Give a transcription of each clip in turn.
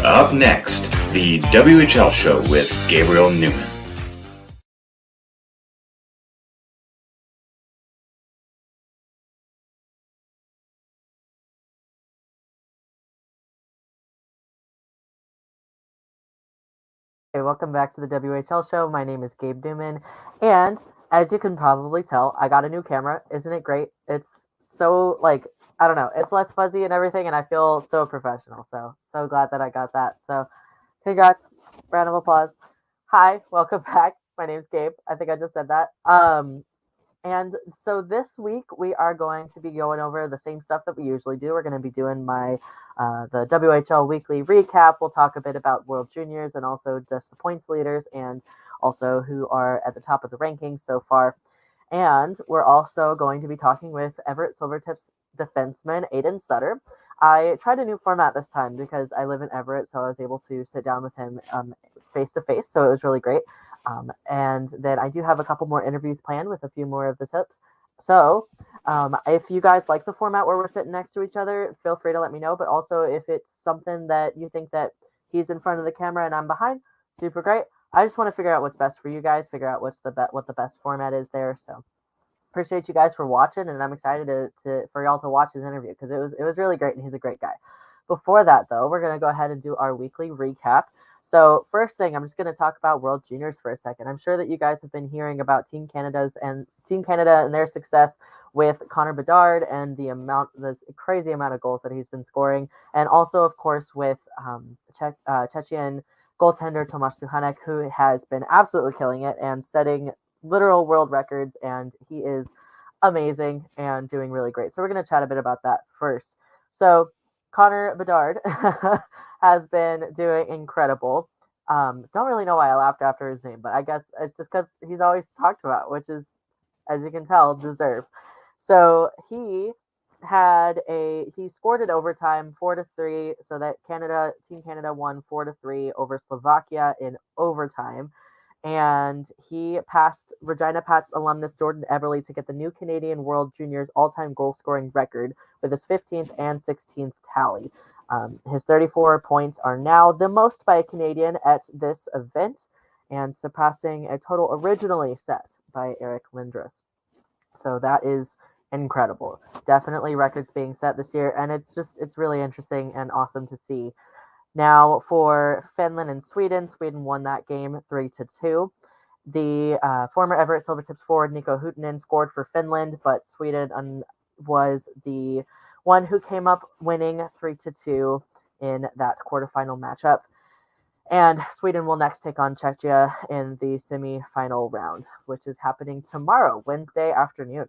Up next, the WHL show with Gabriel Neumann. Hey, welcome back to the WHL show. My name is Gabe Neumann, and as you can probably tell, I got a new camera. Isn't it great? It's so I don't know, it's less fuzzy and everything, and I feel so professional. So glad that I got that. So congrats, round of applause. Hi, welcome back. My name's Gabe. I think I just said that. And so this week we are going to be going over the same stuff that we usually do. We're going to be doing the WHL weekly recap. We'll talk a bit about World Juniors and also just the points leaders and also who are at the top of the rankings so far. And we're also going to be talking with Everett Silvertips defenseman Aidan Sutter. I tried a new format this time because I live in Everett, so I was able to sit down with him face to face. So it was really great. And then I do have a couple more interviews planned with a few more of the tips. So if you guys like the format where we're sitting next to each other, feel free to let me know. But also if it's something that you think that he's in front of the camera and I'm behind, super great. I just want to figure out what's best for you guys, figure out what the best format is there. So appreciate you guys for watching, and I'm excited for y'all to watch his interview because it was really great and he's a great guy. Before that though, we're gonna go ahead and do our weekly recap. So first thing, I'm just going to talk about World Juniors for a second. I'm sure that you guys have been hearing about Team Canada and their success with Connor Bedard and the crazy amount of goals that he's been scoring, and also of course with Chechen goaltender Tomáš Suchanek, who has been absolutely killing it and setting literal world records, and he is amazing and doing really great. So we're going to chat a bit about that first. So Connor Bedard has been doing incredible. Don't really know why I laughed after his name, but I guess it's just because he's always talked about, which is, as you can tell, deserved. So he scored in overtime 4-3, so that Team Canada won 4-3 over Slovakia in overtime. And he passed Regina Pats alumnus Jordan Eberle to get the new Canadian World Juniors all-time goal-scoring record with his 15th and 16th tally. His 34 points are now the most by a Canadian at this event, and surpassing a total originally set by Eric Lindros. So that is incredible. Definitely records being set this year, and it's really interesting and awesome to see. Now for Finland and Sweden won that game 3-2. The former Everett Silvertips forward Nico Huhtinen scored for Finland, but Sweden was the one who came up winning 3-2 in that quarterfinal matchup. And Sweden will next take on Czechia in the semi-final round, which is happening tomorrow, Wednesday afternoon.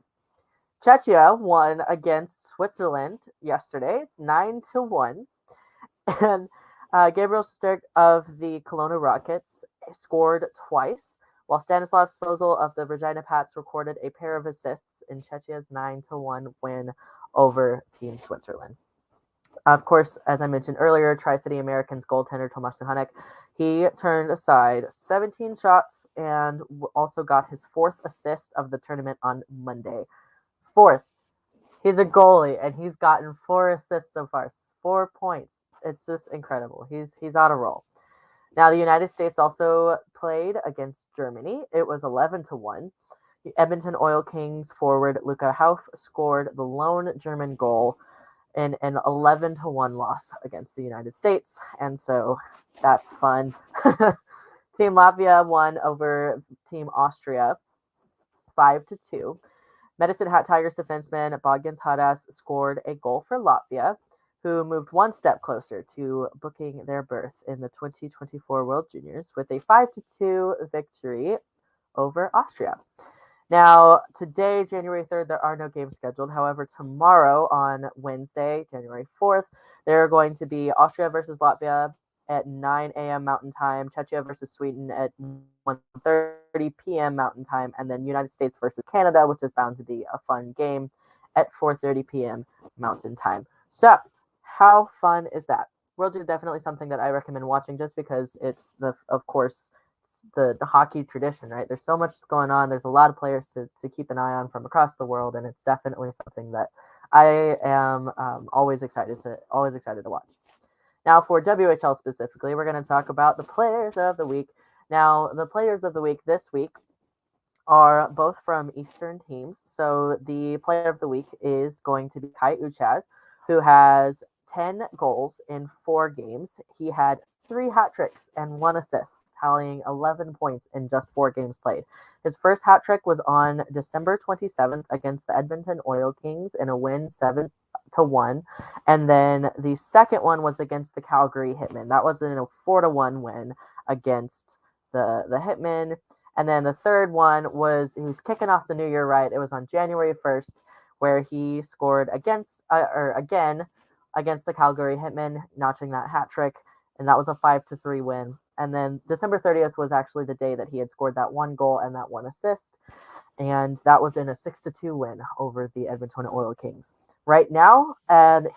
Czechia won against Switzerland yesterday, 9-1. And Gabriel Sutter of the Kelowna Rockets scored twice, while Stanislav Svozil of the Regina Pats recorded a pair of assists in Czechia's 9-1 win over Team Switzerland. Of course, as I mentioned earlier, Tri-City Americans goaltender Tomáš Suchanek, he turned aside 17 shots and also got his 4th assist of the tournament on Monday. 4th. He's a goalie, and he's gotten 4 assists so far, 4 points. It's just incredible. He's on a roll. Now, the United States also played against Germany. It was 11-1. The Edmonton Oil Kings forward Luca Hauff scored the lone German goal in an 11-1 loss against the United States. And so that's fun. Team Latvia won over Team Austria 5-2. Medicine Hat Tigers defenseman Bogdan Hadas scored a goal for Latvia, who moved one step closer to booking their berth in the 2024 World Juniors with a 5-2 victory over Austria. Now, today, January 3rd, there are no games scheduled. However, tomorrow on Wednesday, January 4th, there are going to be Austria versus Latvia at 9 a.m. Mountain Time, Czechia versus Sweden at 1:30 p.m. Mountain Time, and then United States versus Canada, which is bound to be a fun game, at 4:30 p.m. Mountain Time. So, how fun is that? World is definitely something that I recommend watching just because it's of course, the hockey tradition, right? There's so much going on. There's a lot of players to keep an eye on from across the world, and it's definitely something that I am always excited to watch. Now, for WHL specifically, we're going to talk about the players of the week. Now, the players of the week this week are both from Eastern teams. So the player of the week is going to be Kai Uchaz, who has 10 goals in 4 games. He had 3 hat tricks and 1 assist, tallying 11 points in just 4 games played. His first hat trick was on December 27th against the Edmonton Oil Kings in a win 7-1. And then the second one was against the Calgary Hitmen. That was in a 4-1 win against the Hitmen. And then the third one was he was kicking off the new year right. It was on January 1st where he scored again against the Calgary Hitmen, notching that hat trick, and that was a 5-3 win. And then December 30th was actually the day that he had scored that 1 goal and that 1 assist, and that was in a 6-2 win over the Edmonton Oil Kings. Right now,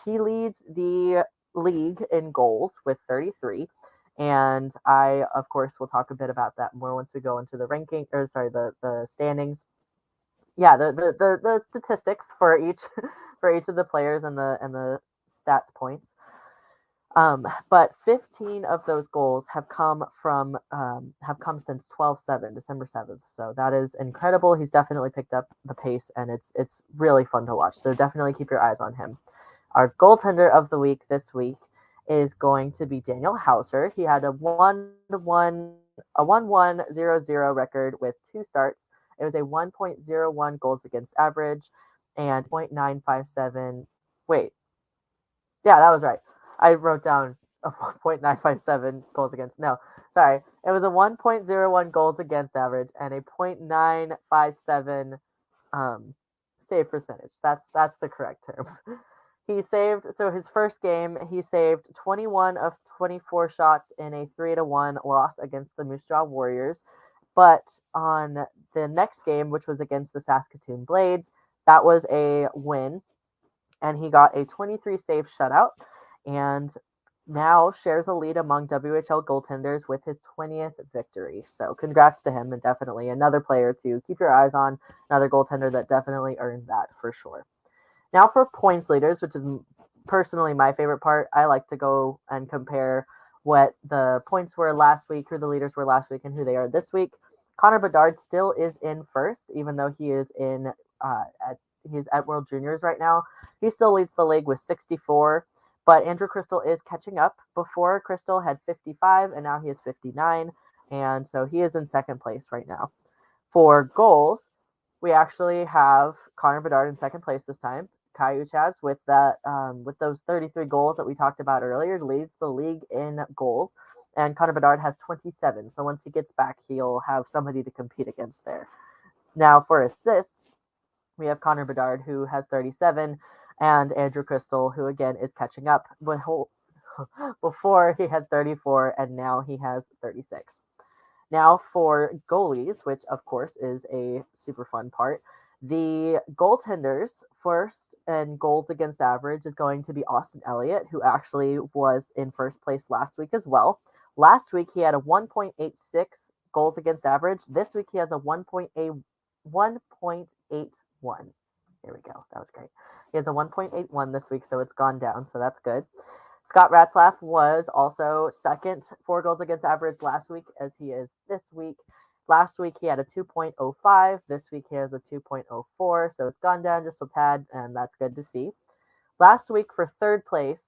he leads the league in goals with 33. And I, of course, will talk a bit about that more once we go into the the standings. Yeah, the statistics for each of the players and the stats points. But 15 of those goals have come since 12/7, December 7th. So that is incredible. He's definitely picked up the pace, and it's really fun to watch. So definitely keep your eyes on him. Our goaltender of the week this week is going to be Daniel Hauser. He had a 1-1-0-0 record with 2 starts. It was a 1.01 goals against average and 0.957. Wait. Yeah, that was right. I wrote down a 1.957 goals against. No, sorry. It was a 1.01 goals against average and a 0.957 save percentage. That's the correct term. He saved, so his first game, he saved 21 of 24 shots in a 3-1 loss against the Moose Jaw Warriors. But on the next game, which was against the Saskatoon Blades, that was a win. And he got a 23 save shutout and now shares the lead among WHL goaltenders with his 20th victory. So congrats to him, and definitely another player to keep your eyes on, another goaltender that definitely earned that for sure. Now for points leaders, which is personally my favorite part. I like to go and compare what the points were last week, who the leaders were last week, and who they are this week. Connor Bedard still is in first, even though he is he's at World Juniors right now. He still leads the league with 64, but Andrew Crystal is catching up. Before, Crystal had 55, and now he has 59, and so he is in second place right now. For goals, we actually have Connor Bedard in second place this time. Kai Uchaz with those 33 goals that we talked about earlier leads the league in goals, and Connor Bedard has 27. So once he gets back, he'll have somebody to compete against there. Now for assists, we have Connor Bedard, who has 37, and Andrew Crystal, who again is catching up. Before he had 34, and now he has 36. Now for goalies, which of course is a super fun part. The goaltenders first in goals against average is going to be Austin Elliott, who actually was in first place last week as well. Last week he had a 1.86 goals against average. This week he has a 1.81. There we go. That was great. He has a 1.81 this week, so it's gone down, so that's good. Scott Ratzlaff was also second for goals against average last week, as he is this week. Last week he had a 2.05. This week he has a 2.04, so it's gone down just a tad, and that's good to see. Last week for third place,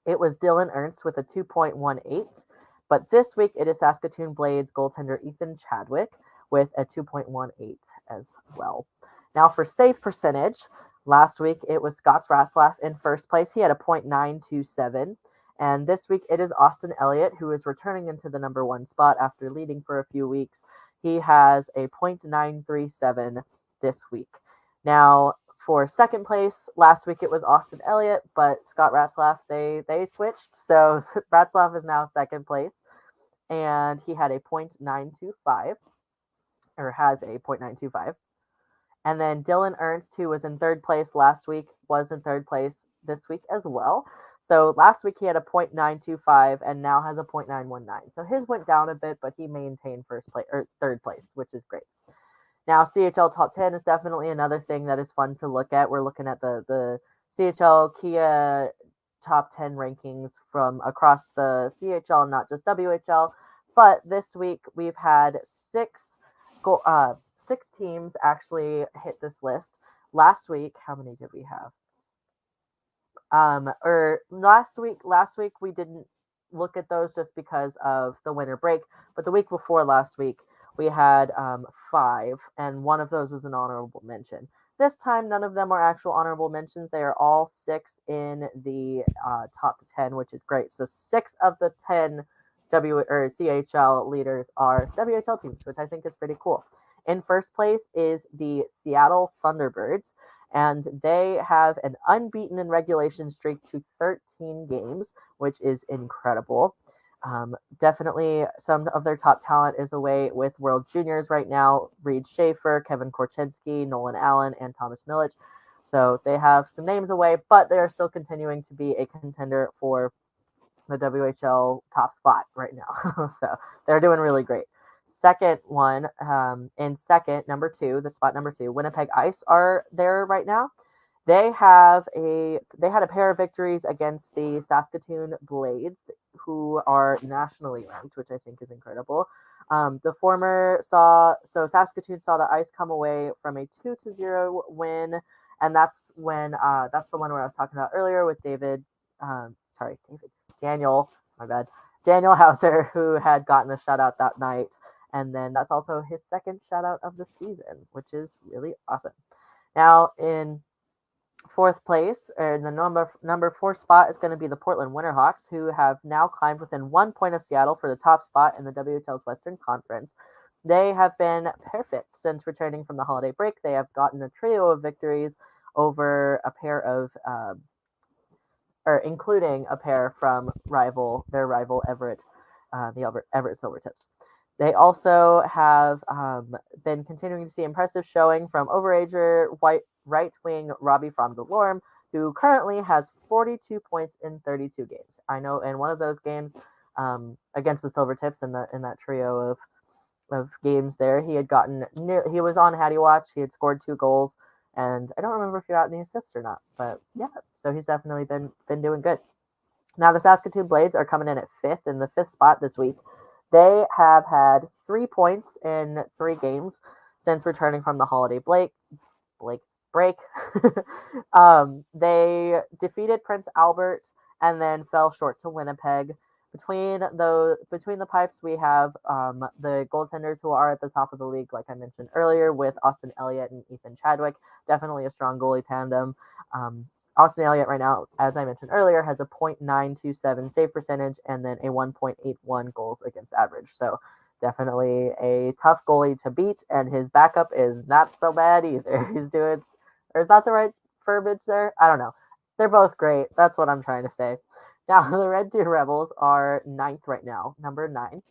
it was Dylan Ernst with a 2.18, but this week it is Saskatoon Blades goaltender Ethan Chadwick with a 2.18 as well. Now for save percentage, last week it was Scott Ratzlaff in first place. He had a 0.927. And this week it is Austin Elliott, who is returning into the number 1 spot after leading for a few weeks. He has a 0.937 this week. Now, for second place, last week it was Austin Elliott, but Scott Ratzlaff, they switched. So Ratzlaff is now second place, and he had a 0.925, or has a 0.925. And then Dylan Ernst, who was in third place last week, was in third place this week as well. So last week he had a 0.925 and now has a 0.919. So his went down a bit, but he maintained third place, which is great. Now CHL top 10 is definitely another thing that is fun to look at. We're looking at the CHL Kia top 10 rankings from across the CHL, not just WHL. But this week we've had six teams actually hit this list. Last week, how many did we have? Or last week we didn't look at those just because of the winter break. But the week before last week, we had 5, and one of those was an honorable mention. This time, none of them are actual honorable mentions. They are all 6 in the top 10, which is great. So 6 of the 10 CHL leaders are WHL teams, which I think is pretty cool. In first place is the Seattle Thunderbirds, and they have an unbeaten in regulation streak to 13 games, which is incredible. Definitely some of their top talent is away with World Juniors right now. Reed Schaefer, Kevin Korchinski, Nolan Allen, and Thomas Milic. So they have some names away, but they are still continuing to be a contender for the WHL top spot right now. So they're doing really great. Second one, number 2, the spot number 2, Winnipeg Ice are there right now. They had a pair of victories against the Saskatoon Blades, who are nationally ranked, which I think is incredible. Saskatoon saw the Ice come away from a 2-0 win, and that's the one where I was talking about earlier with Daniel Hauser, who had gotten a shutout that night, and then that's also his second shutout of the season, which is really awesome. Now in fourth place, or in the number 4 spot, is going to be the Portland Winterhawks, who have now climbed within 1 point of Seattle for the top spot in the WHL's Western Conference. They have been perfect since returning from the holiday break. They have gotten a trio of victories over a pair of, including a pair from their rival Everett, the Everett Silvertips. They also have been continuing to see impressive showing from overager right wing Robbie from Delorme, who currently has 42 points in 32 games. I know in one of those games against the Silvertips in that trio of games there, he was on Hattie Watch. He had scored 2 goals, and I don't remember if he got any assists or not, but yeah, so he's definitely been doing good. Now the Saskatoon Blades are coming in at 5th in the 5th spot this week. They have had 3 points in 3 games since returning from the holiday break. They defeated Prince Albert and then fell short to Winnipeg. Between the pipes, we have the goaltenders who are at the top of the league, like I mentioned earlier, with Austin Elliott and Ethan Chadwick. Definitely a strong goalie tandem. Austin Elliott right now, as I mentioned earlier, has a .927 save percentage and then a 1.81 goals against average. So definitely a tough goalie to beat, and his backup is not so bad either. He's doing, or is that the right verbiage there? I don't know. They're both great. That's what I'm trying to say. Now, the Red Deer Rebels are 9th right now, number 9.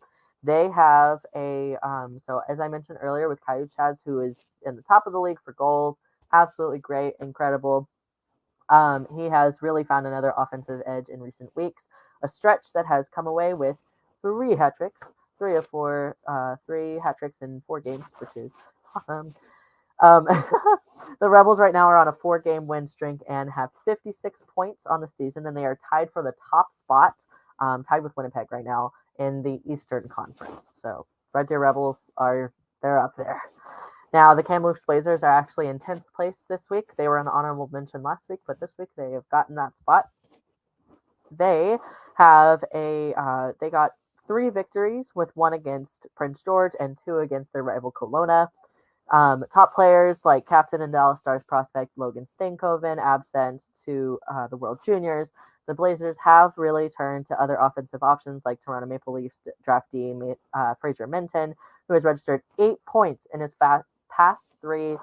They have so as I mentioned earlier with Caillou Chaz, who is in the top of the league for goals, absolutely great, incredible. He has really found another offensive edge in recent weeks, a stretch that has come away with 3 hat tricks, 3 hat tricks in 4 games, which is awesome. The Rebels right now are on a 4-game win streak and have 56 points on the season, and they are tied for the top spot, tied with Winnipeg right now in the Eastern Conference. So Red Deer Rebels they're up there. Now, the Kamloops Blazers are actually in 10th place this week. They were an honorable mention last week, but this week they have gotten that spot. They have they got 3 victories, with 1 against Prince George and 2 against their rival Kelowna. Top players like captain and Dallas Stars prospect Logan Stankoven, absent to the World Juniors. The Blazers have really turned to other offensive options like Toronto Maple Leafs draftee Fraser Minton, who has registered 8 points in his past 3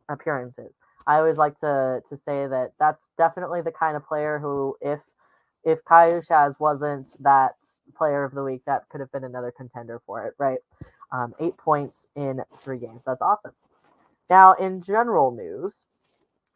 appearances. I always like to say that that's definitely the kind of player who, if Caillou Chaz wasn't that player of the week, that could have been another contender for it, right? 8 points in 3 games. That's awesome. Now, in general news,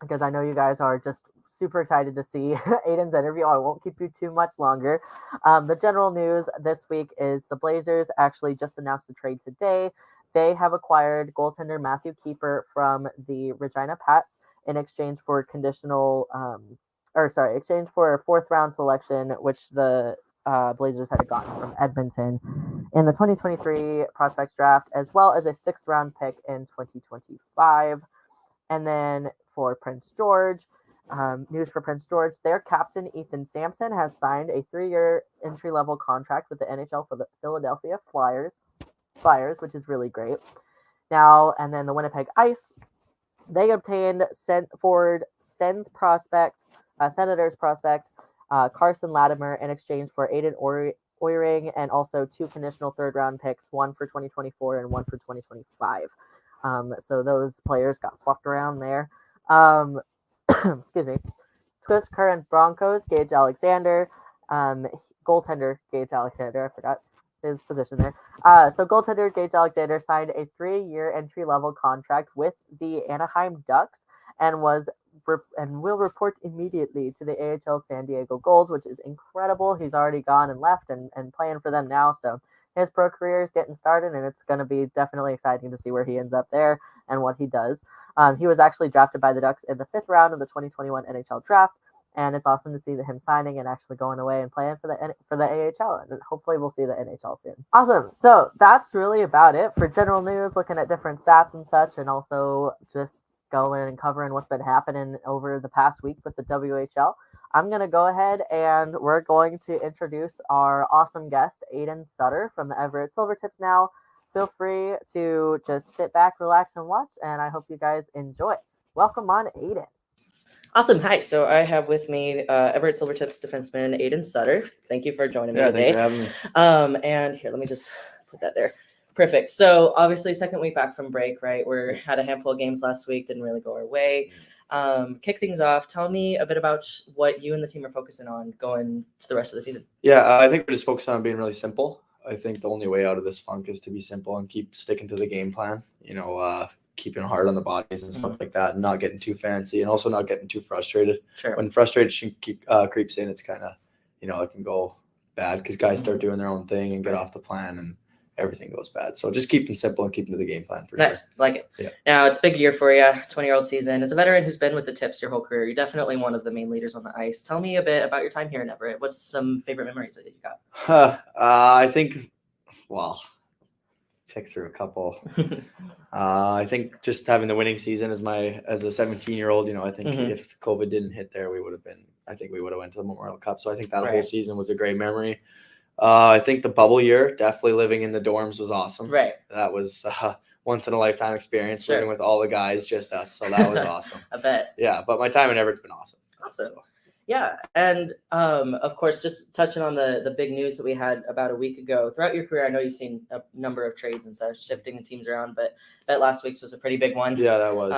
because I know you guys are just super excited to see Aidan's interview, I won't keep you too much longer. The general news this week is the Blazers actually just announced a trade today. They have acquired goaltender Matthew Keeper from the Regina Pats in exchange for conditional exchanged for a 4th-round selection, which the Blazers had gotten from Edmonton in the 2023 prospects draft, as well as a 6th-round pick in 2025. And then for Prince George, news for Prince George, their captain Ethan Sampson has signed a 3-year entry-level contract with the NHL for the Philadelphia Flyers, which is really great. Now, and then the Winnipeg Ice, they obtained Senators prospect Carson Latimer in exchange for Aidan Oiring and also 2 conditional 3rd-round picks, one for 2024 and one for 2025. So those players got swapped around there. Excuse me. Switch current Broncos, Gage Alexander, goaltender Gage Alexander, I forgot his position there. So goaltender Gage Alexander signed a 3-year entry-level contract with the Anaheim Ducks and will report immediately to the AHL San Diego Gulls, which is incredible. He's already gone and left and playing for them now, so his pro career is getting started, and it's going to be definitely exciting to see where he ends up there and what he does. He was actually drafted by the Ducks in the 5th round of the 2021 NHL draft, and it's awesome to see him signing and actually going away and playing for the AHL, and hopefully we'll see the NHL soon. Awesome. So that's really about it for general news, looking at different stats and such, and also just going and covering what's been happening over the past week with the WHL. I'm going to go ahead and we're going to introduce our awesome guest, Aidan Sutter from the Everett Silvertips now. Feel free to just sit back, relax, and watch, and I hope you guys enjoy. Welcome on, Aidan. Awesome. Hi. So I have with me Everett Silvertips defenseman Aidan Sutter. Thank you for joining me today. Thanks for having me. And here, let me just put that there. Perfect. So obviously, second week back from break, right? We had a handful of games last week, didn't really go our way. Kick things off. Tell me a bit about what you and the team are focusing on going to the rest of the season. Yeah, I think we're just focused on being really simple. I think the only way out of this funk is to be simple and keep sticking to the game plan. Keeping hard on the bodies and stuff like that, and not getting too fancy, and also not getting too frustrated. Sure. When frustration creeps in, it's kind of, it can go bad because guys start doing their own thing and get off the plan, and everything goes bad. So just keeping simple and keeping to the game plan for nice. Sure. Like it. Yeah. Now, it's a big year for you, 20-year-old season. As a veteran who's been with the Tips your whole career, you're definitely one of the main leaders on the ice. Tell me a bit about your time here in Everett. What's some favorite memories that you got? I think, pick through a couple. I think just having the winning season as a 17-year-old, I think if COVID didn't hit there, we would have went to the Memorial Cup. So I think that whole season was a great memory. I think the bubble year, definitely living in the dorms was awesome. Right. That was once in a lifetime experience, living with all the guys, just us. So that was awesome. I bet. Yeah, but my time in Everett's been awesome. Awesome. So. Yeah, and of course, just touching on the big news that we had about a week ago. Throughout your career, I know you've seen a number of trades and such, shifting the teams around, but that last week's was a pretty big one. Yeah, that was.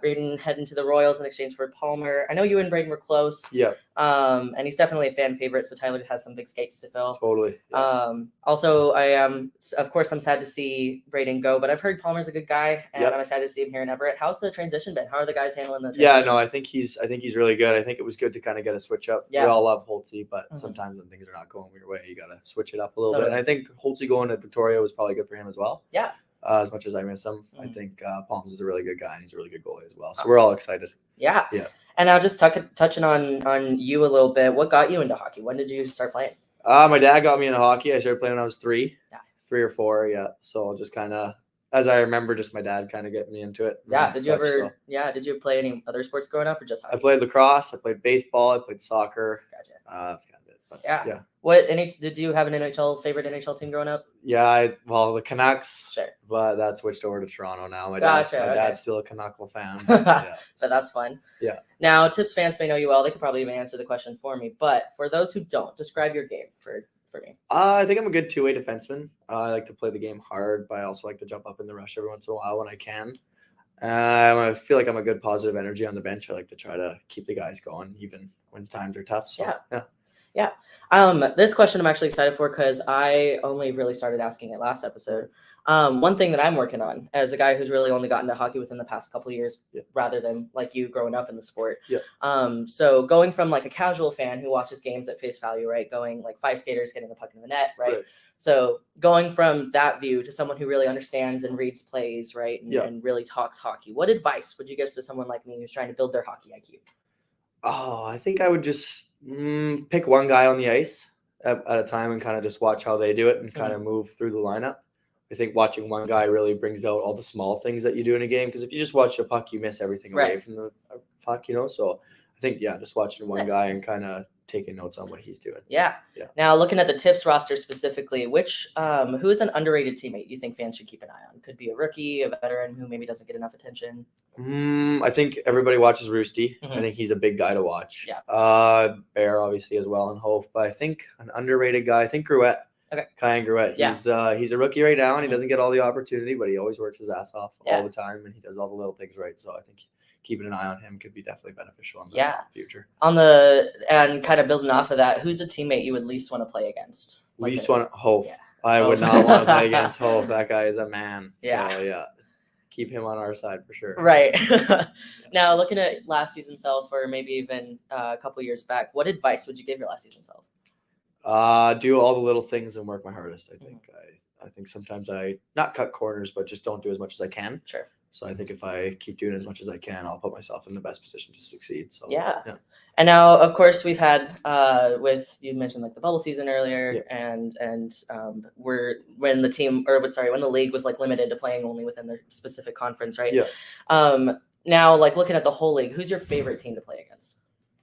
Braden heading to the Royals in exchange for Palmer. I know you and Braden were close. Yeah. And he's definitely a fan favorite, so Tyler has some big skates to fill. Totally. Yeah. Also, I'm sad to see Braden go, but I've heard Palmer's a good guy, and I'm excited to see him here in Everett. How's the transition been? How are the guys handling the transition? Yeah, no, I think he's really good. I think it was good to kind of get a switch up. Yeah. We all love Holtzy, but sometimes when things are not going your way, you got to switch it up a little bit. And I think Holtzy going to Victoria was probably good for him as well. Yeah. As much as I miss him, I think Palms is a really good guy, and he's a really good goalie as well. So we're all excited. Yeah. Yeah. And now just touching on you a little bit, what got you into hockey? When did you start playing? My dad got me into hockey. I started playing when I was 3 or 4. Yeah. So just kind of, as I remember, just my dad kind of getting me into it. Yeah. Did you play any other sports growing up or just hockey? I played lacrosse. I played baseball. I played soccer. Gotcha. That's kind of it. But, yeah. What did you have an favorite NHL team growing up? Yeah, the Canucks. Sure. But that switched over to Toronto now. My dad's still a Canuck fan. Yeah. So that's fun. Yeah. Now, Tips fans may know you well. They could probably even answer the question for me. But for those who don't, describe your game for me. I think I'm a good two-way defenseman. I like to play the game hard, but I also like to jump up in the rush every once in a while when I can. I feel like I'm a good positive energy on the bench. I like to try to keep the guys going even when times are tough. So, yeah. This question I'm actually excited for because I only really started asking it last episode. One thing that I'm working on as a guy who's really only gotten to hockey within the past couple of years, rather than like you growing up in the sport. Yeah. So going from like a casual fan who watches games at face value, right? Going like 5 skaters getting the puck in the net, right? So going from that view to someone who really understands and reads plays, right? And really talks hockey. What advice would you give to someone like me who's trying to build their hockey IQ? Oh, I think I would just pick one guy on the ice at a time and kind of just watch how they do it and kind of move through the lineup. I think watching one guy really brings out all the small things that you do in a game, because if you just watch the puck, you miss everything away from the puck, So I think, just watching one guy and kind of taking notes on what he's doing. Yeah. Now, looking at the Tips roster specifically, who is an underrated teammate you think fans should keep an eye on? Could be a rookie, a veteran who maybe doesn't get enough attention. I think everybody watches Roosty. I think he's a big guy to watch. Yeah. Bear obviously as well, and Hope. But I think an underrated guy, I think Gruette. Okay. Kyan Gruette. He's a rookie right now, and he doesn't get all the opportunity, but he always works his ass off all the time, and he does all the little things right. So I think keeping an eye on him could be definitely beneficial in the future. And kind of building off of that, who's a teammate you would least want to play against? Hope. Yeah. I would not want to play against Hope. That guy is a man. So, keep him on our side for sure. Right. Now, looking at last season's self, or maybe even a couple years back, what advice would you give your last season's self? Do all the little things and work my hardest. I think. I think sometimes I not cut corners, but just don't do as much as I can. Sure. So I think if I keep doing as much as I can, I'll put myself in the best position to succeed. So yeah. And now, of course, we've had you mentioned like the bubble season earlier, and when the league was like limited to playing only within their specific conference, right? Yeah. Now, like looking at the whole league, who's your favorite team to play against?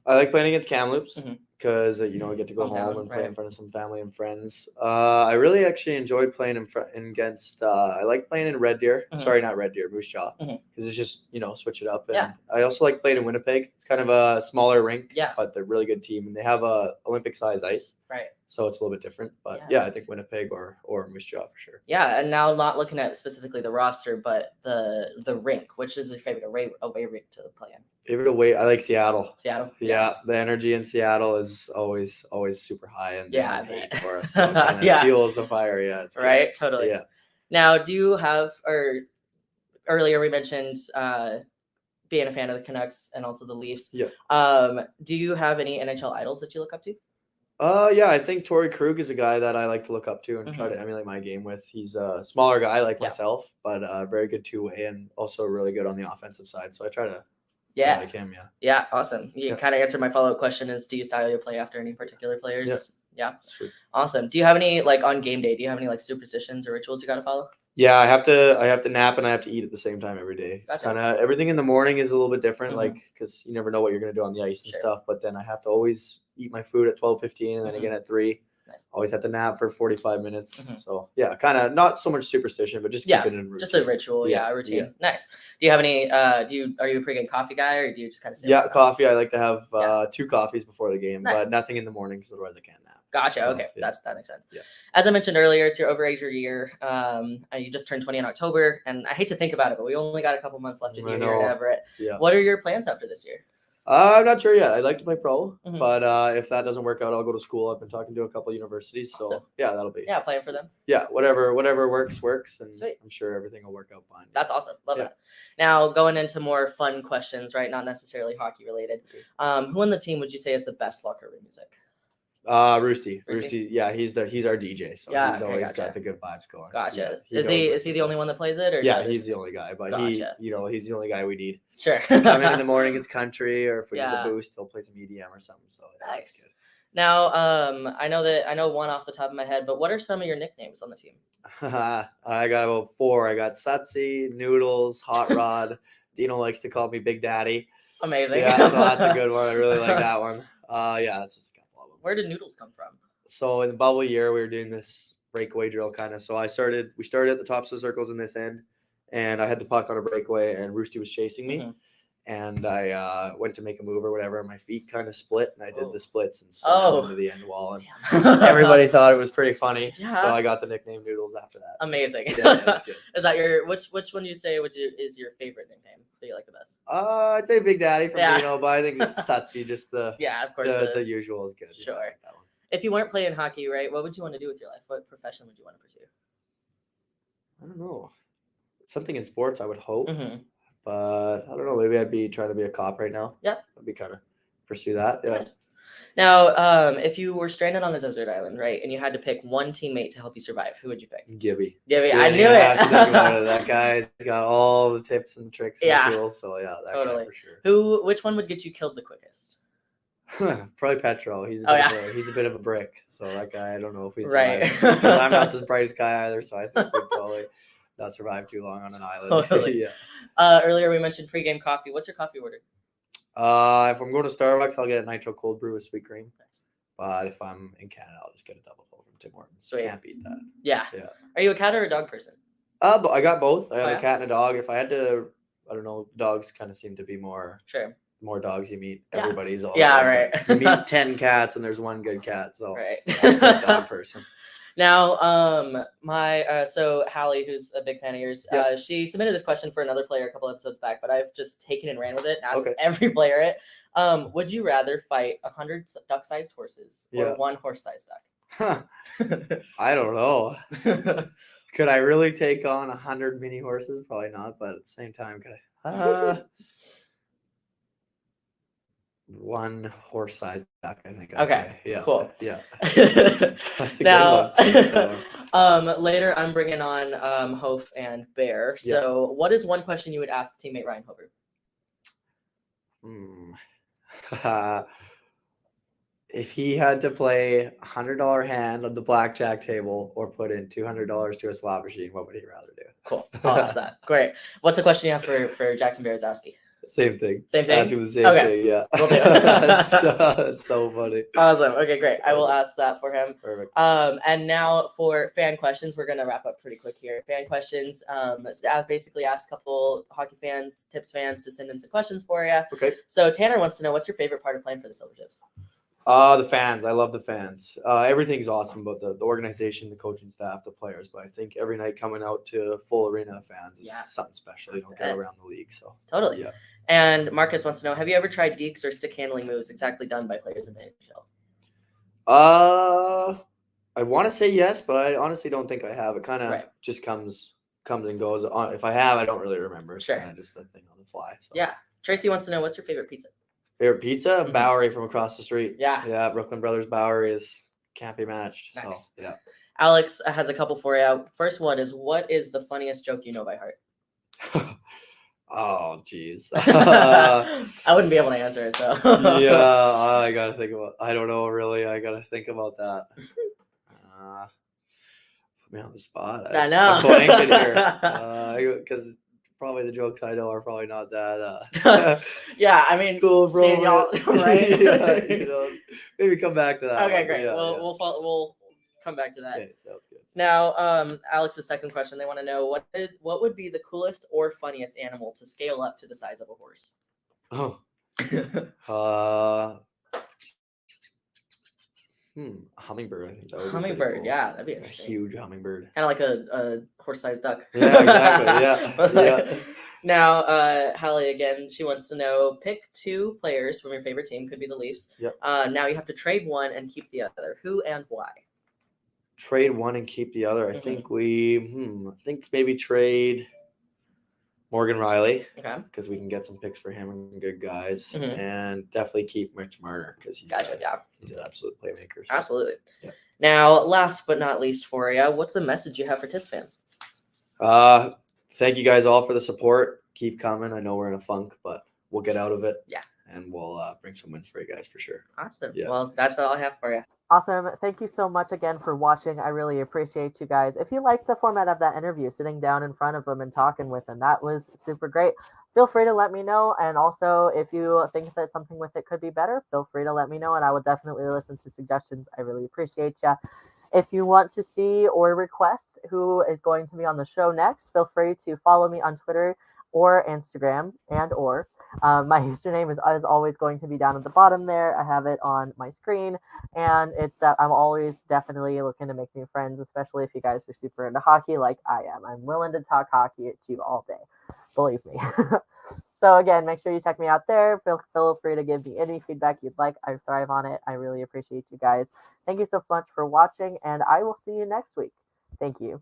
I like playing against Kamloops because I get to go home and play in front of some family and friends. I really actually enjoyed playing against. I like playing in Red Deer. Sorry, not Red Deer, Moose Jaw, because it's just switch it up. And I also like playing in Winnipeg. It's kind of a smaller rink, but they're a really good team, and they have a Olympic size ice. Right. So it's a little bit different, but I think Winnipeg or Moose Jaw for sure. Yeah, and now not looking at specifically the roster, but the rink. Which is your favorite away rink to play in? Favorite away, I like Seattle. Seattle. Yeah, the energy in Seattle is always super high, and hate for us. So it fuels the fire. Yeah, it's right. Totally. Yeah. Now, do you have earlier we mentioned being a fan of the Canucks and also the Leafs. Yeah. Do you have any NHL idols that you look up to? I think Torrey Krug is a guy that I like to look up to and try to emulate my game with. He's a smaller guy like myself, but very good two-way and also really good on the offensive side. So I try to like him, Yeah, awesome. You kind of answered my follow-up question is, do you style your play after any particular players? Yeah. Sweet. Awesome. Do you have any, like on game day, do you have any like superstitions or rituals you got to follow? Yeah, I have to nap and I have to eat at the same time every day. Gotcha. It's kind of everything in the morning is a little bit different, like because you never know what you're gonna do on the ice and stuff. But then I have to always eat my food at 12:15 and then again at 3. Nice. Always have to nap for 45 minutes. So kind of not so much superstition, but just keep it in routine. Just a ritual. A routine. Yeah. Nice. Do you have any? Are you a pretty good coffee guy, or do you just kind of? Coffee. I like to have 2 coffees before the game, but nothing in the morning because otherwise I can't nap. Gotcha. Okay, that makes sense. Yeah. As I mentioned earlier, it's your overage year. You just turned 20 in October, and I hate to think about it, but we only got a couple months left of the year here in Everett. Yeah. What are your plans after this year? I'm not sure yet. I'd like to play pro, but if that doesn't work out, I'll go to school. I've been talking to a couple universities, so that'll be. Yeah, playing for them. Yeah, whatever works, and sweet. I'm sure everything will work out fine. That's awesome. Love that. Now, going into more fun questions, right? Not necessarily hockey related. Who on the team would you say is the best locker room music? Roosty. Yeah, he's our DJ, so he's always got the good vibes going. Gotcha. Is he the only one that plays it, or he's the only guy, but he's the only guy we need. Sure. Come in the morning, it's country, or if we need a boost, he'll play some EDM or something. So that's good. Now, I know one off the top of my head, but what are some of your nicknames on the team? I got about 4. I got Sutsy, Noodles, Hot Rod. Dino likes to call me Big Daddy. Amazing. Yeah, so that's a good one. I really like that one. That's just. Where did Noodles come from? So in the bubble year, we were doing this breakaway drill kind of. So we started at the tops of the circles in this end, and I had the puck on a breakaway, and Roosty was chasing me. And I went to make a move or whatever, and my feet kind of split, and I did the splits and slammed into the end wall. And everybody thought it was pretty funny. Yeah. So I got the nickname Noodles after that. Amazing. Yeah, that's good. Is that your which one do you say is your favorite nickname that you like the best? I'd say Big Daddy from Dino, but I think it's Sutsy, just the of course the usual is good. Sure. That one. If you weren't playing hockey, right, what would you want to do with your life? What profession would you want to pursue? I don't know. Something in sports, I would hope. But I don't know. Maybe I'd be trying to be a cop right now. Yeah. I'd be kind of pursue that. Yeah. Right. Now, if you were stranded on a desert island, right, and you had to pick one teammate to help you survive, who would you pick? Gibby. I knew it. That guy's got all the tips and tricks and the tools. So that guy for sure. Which one would get you killed the quickest? Probably Petro. He's a bit of a brick. So that guy, I don't know if he'd survive. Right. 'Cause I'm not the brightest guy either, so I think we'd probably not survive too long on an island. Totally. Yeah. Earlier we mentioned pregame coffee. What's your coffee order? If I'm going to Starbucks, I'll get a nitro cold brew with sweet cream. But if I'm in Canada, I'll just get a double cold from Tim Hortons. Sweet. Can't beat that. Yeah. Yeah. Are you a cat or a dog person? But I got both. I have yeah? a cat and a dog. If I had to, I don't know, dogs kind of seem to be more dogs you meet. Yeah. Everybody's all right. You meet 10 cats and there's one good cat. So right. I'm a dog person. Now, so Hallie, who's a big fan of yours, she submitted this question for another player a couple episodes back, but I've just taken and ran with it and asked every player it. Would you rather fight 100 duck-sized horses or one horse-sized duck? I don't know. Could I really take on 100 mini horses? Probably not, but at the same time, could I? One horse-sized duck, I think. Yeah. Cool. Yeah. Now, later I'm bringing on Hof and Bear. So, what is one question you would ask teammate Ryan Hover? If he had to play $100 hand on the blackjack table or put in $200 to a slot machine, what would he rather do? Cool. I'll ask that. Great. What's the question you have for Jackson Berzowski? Same thing. Same thing? Ask him the same thing, yeah. We'll do. That's so funny. Awesome. Okay, great. I will ask that for him. Perfect. And now for fan questions, we're going to wrap up pretty quick here. Fan questions, I basically asked a couple hockey fans, Tips fans to send in some questions for you. Okay. So Tanner wants to know, what's your favorite part of playing for the Silvertips? The fans. I love the fans. Everything's awesome about the organization, the coaching staff, the players. But I think every night coming out to a full arena of fans is something special. You don't get around the league. So totally. Yeah. And Marcus wants to know, have you ever tried dekes or stick handling moves exactly done by players in the NHL? I want to say yes, but I honestly don't think I have. It kind of just comes and goes. If I have, I don't really remember. It's kind of just a thing on the fly. So. Yeah. Tracy wants to know, what's your favorite pizza? Favorite pizza? Bowery from across the street. Yeah. Brooklyn Brothers Bowery can't be matched. Nice. So, yeah. Alex has a couple for you. First one is, what is the funniest joke you know by heart? Oh, jeez. I wouldn't be able to answer it, so. I gotta think about. I don't know really. I gotta think about that. Put me on the spot. I know. I'm blanking here because probably the jokes I know are probably not that. Yeah, I mean, cool, bro. Y'all, right? Yeah, maybe come back to that. Okay, great. We'll come back to that. Okay, sounds good. Now, Alex's second question, they want to know what would be the coolest or funniest animal to scale up to the size of a horse? Hummingbird. I think that would hummingbird, cool. Yeah, that'd be interesting. A huge hummingbird. Kind of like a horse-sized duck. Yeah, exactly. Yeah. Now, Hallie again, she wants to know, pick two players from your favorite team, could be the Leafs. Yep. Now you have to trade one and keep the other. Who and why? Trade one and keep the other. I think maybe trade Morgan Riley. Okay. Because we can get some picks for him and good guys. And definitely keep Mitch Marner because he's an absolute playmaker. So. Absolutely. Yeah. Now, last but not least for you, what's the message you have for Tips fans? Thank you guys all for the support. Keep coming. I know we're in a funk, but we'll get out of it. Yeah. And we'll bring some wins for you guys for sure. Awesome. Yeah. Well, that's all I have for you. Awesome. Thank you so much again for watching. I really appreciate you guys. If you liked the format of that interview, sitting down in front of them and talking with them, that was super great. Feel free to let me know. And also, if you think that something with it could be better, feel free to let me know. And I will definitely listen to suggestions. I really appreciate you. If you want to see or request who is going to be on the show next, feel free to follow me on Twitter or Instagram or. My username is always going to be down at the bottom there. I have it on my screen, and it's that I'm always definitely looking to make new friends, especially if you guys are super into hockey like I am. I'm willing to talk hockey to you all day. Believe me. So again, make sure you check me out there. Feel free to give me any feedback you'd like. I thrive on it. I really appreciate you guys. Thank you so much for watching, and I will see you next week. Thank you.